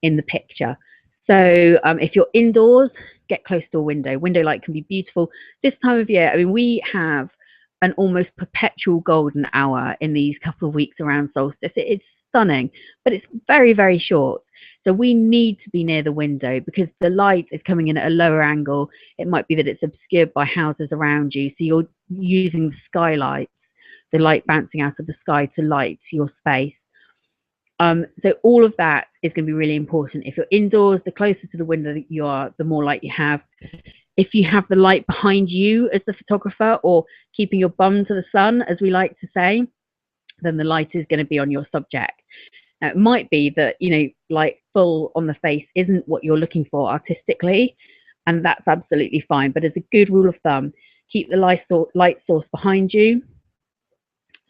in the picture. So if you're indoors, get close to a window. Window light can be beautiful. This time of year, I mean, we have an almost perpetual golden hour in these couple of weeks around solstice. It's stunning, but it's very, very short. So we need to be near the window, because the light is coming in at a lower angle. It might be that it's obscured by houses around you. So you're using the skylights, the light bouncing out of the sky to light your space. So all of that is going to be really important. If you're indoors, the closer to the window that you are, the more light you have. If you have the light behind you as the photographer, or keeping your bum to the sun, as we like to say, then the light is going to be on your subject. Now, it might be that, you know, light full on the face isn't what you're looking for artistically, and that's absolutely fine. But as a good rule of thumb, keep the light source behind you,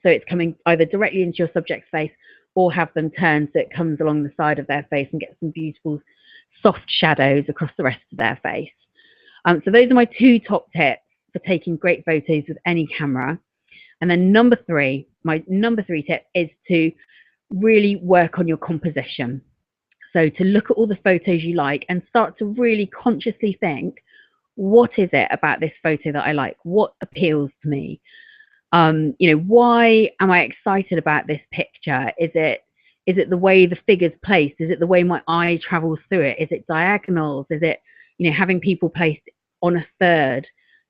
so it's coming either directly into your subject's face, or have them turned so it comes along the side of their face and get some beautiful soft shadows across the rest of their face. So those are my two top tips for taking great photos with any camera. And then my number three tip is to really work on your composition. So to look at all the photos you like and start to really consciously think, what is it about this photo that I like? What appeals to me? You know, why am I excited about this picture? Is it the way the figure's placed? Is it the way my eye travels through it? Is it diagonals? Is it, you know, having people placed on a third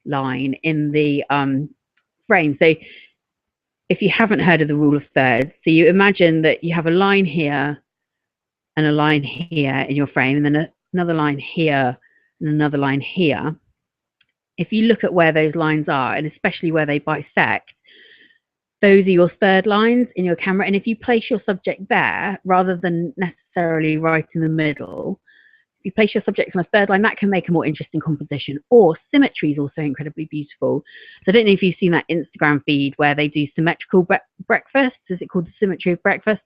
line in the frame? So if you haven't heard of the rule of thirds, so you imagine that you have a line here and a line here in your frame, and then another line here and another line here. If you look at where those lines are, and especially where they bisect, those are your third lines in your camera. And if you place your subject there, rather than necessarily right in the middle, if you place your subject on a third line, that can make a more interesting composition. Or symmetry is also incredibly beautiful. So I don't know if you've seen that Instagram feed where they do symmetrical breakfasts. Is it called the symmetry of breakfast?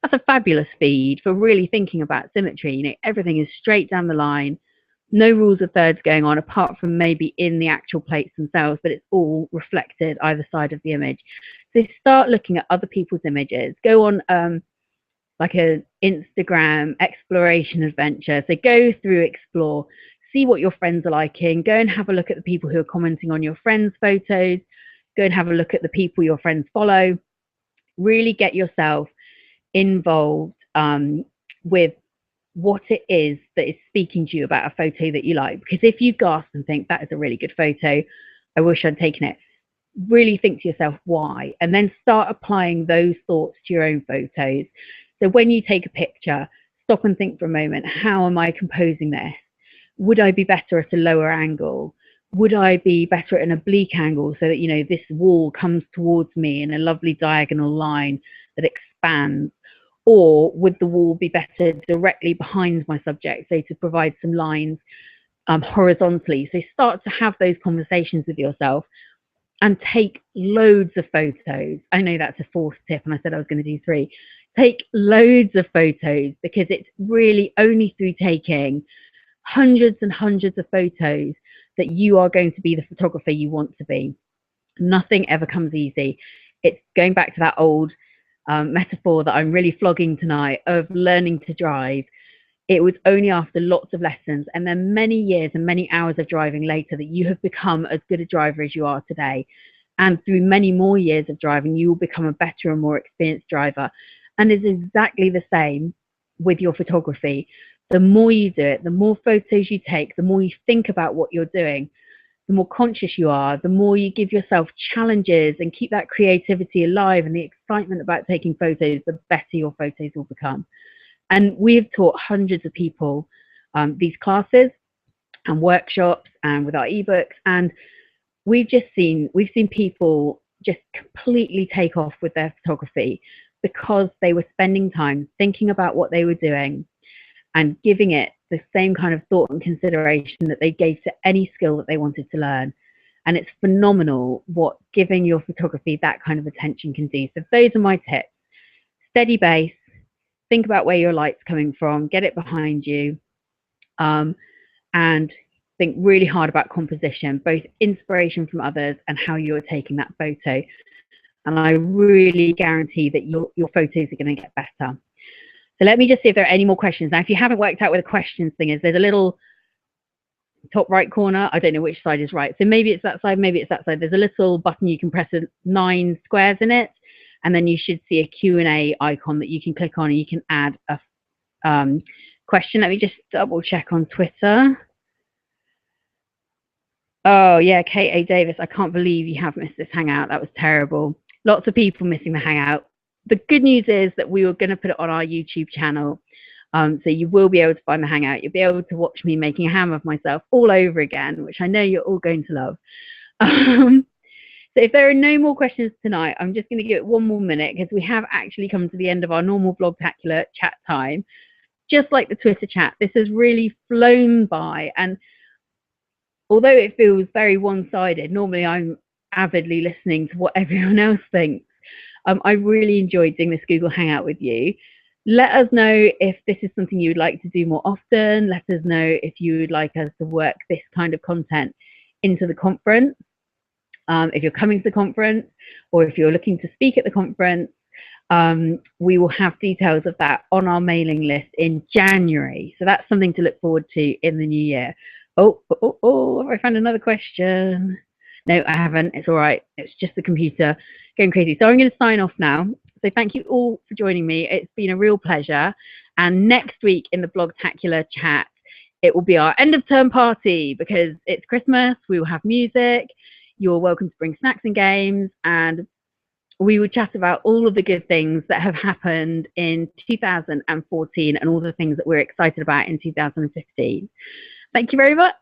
That's a fabulous feed for really thinking about symmetry. You know, everything is straight down the line. No rules of thirds going on, apart from maybe in the actual plates themselves, but it's all reflected either side of the image. So start looking at other people's images. Go on like an Instagram exploration adventure. So go through, explore, see what your friends are liking. Go and have a look at the people who are commenting on your friends' photos. Go and have a look at the people your friends follow. Really get yourself involved with what it is that is speaking to you about a photo that you like. Because if you gasp and think, that is a really good photo, I wish I'd taken it, really think to yourself why, and then start applying those thoughts to your own photos. So when you take a picture, stop and think for a moment, how am I composing this? Would I be better at a lower angle? Would I be better at an oblique angle, so that, you know, this wall comes towards me in a lovely diagonal line that expands? Or would the wall be better directly behind my subject, so to provide some lines horizontally? So start to have those conversations with yourself and take loads of photos. I know that's a fourth tip, and I said I was going to do 3. Take loads of photos, because it's really only through taking hundreds and hundreds of photos that you are going to be the photographer you want to be. Nothing ever comes easy. It's going back to that old metaphor that I'm really flogging tonight of learning to drive. It was only after lots of lessons and then many years and many hours of driving later that you have become as good a driver as you are today. And through many more years of driving, you will become a better and more experienced driver. And it's exactly the same with your photography. The more you do it, the more photos you take, the more you think about what you're doing, the more conscious you are, the more you give yourself challenges and keep that creativity alive and the excitement about taking photos, the better your photos will become. And we've taught hundreds of people these classes and workshops and with our ebooks, and we've seen people just completely take off with their photography because they were spending time thinking about what they were doing and giving it the same kind of thought and consideration that they gave to any skill that they wanted to learn. And it's phenomenal what giving your photography that kind of attention can do. So those are my tips. Steady base, think about where your light's coming from, get it behind you, and think really hard about composition, both inspiration from others and how you're taking that photo. And I really guarantee that your photos are going to get better. So let me just see if there are any more questions. Now, if you haven't worked out where the questions thing is, there's a little top right corner. I don't know which side is right. So maybe it's that side, maybe it's that side. There's a little button you can press, 9 squares in it, and then you should see a Q&A icon that you can click on and you can add a question. Let me just double check on Twitter. Oh, yeah, Kate A. Davis, I can't believe you have missed this Hangout. That was terrible. Lots of people missing the Hangout. The good news is that we were going to put it on our YouTube channel. So you will be able to find the Hangout. You'll be able to watch me making a ham of myself all over again, which I know you're all going to love. So if there are no more questions tonight, I'm just going to give it one more minute because we have actually come to the end of our normal Blogtacular chat time. Just like the Twitter chat, this has really flown by. And although it feels very one-sided, normally I'm avidly listening to what everyone else thinks. I really enjoyed doing this Google Hangout with you. Let us know if this is something you would like to do more often. Let us know if you would like us to work this kind of content into the conference. If you're coming to the conference or if you're looking to speak at the conference, we will have details of that on our mailing list in January. So that's something to look forward to in the new year. Oh, have I found another question? No, I haven't. It's all right. It's just the computer going crazy. So I'm going to sign off now. So thank you all for joining me. It's been a real pleasure. And next week in the Blogtacular chat, it will be our end of term party because it's Christmas. We will have music. You're welcome to bring snacks and games. And we will chat about all of the good things that have happened in 2014 and all the things that we're excited about in 2015. Thank you very much.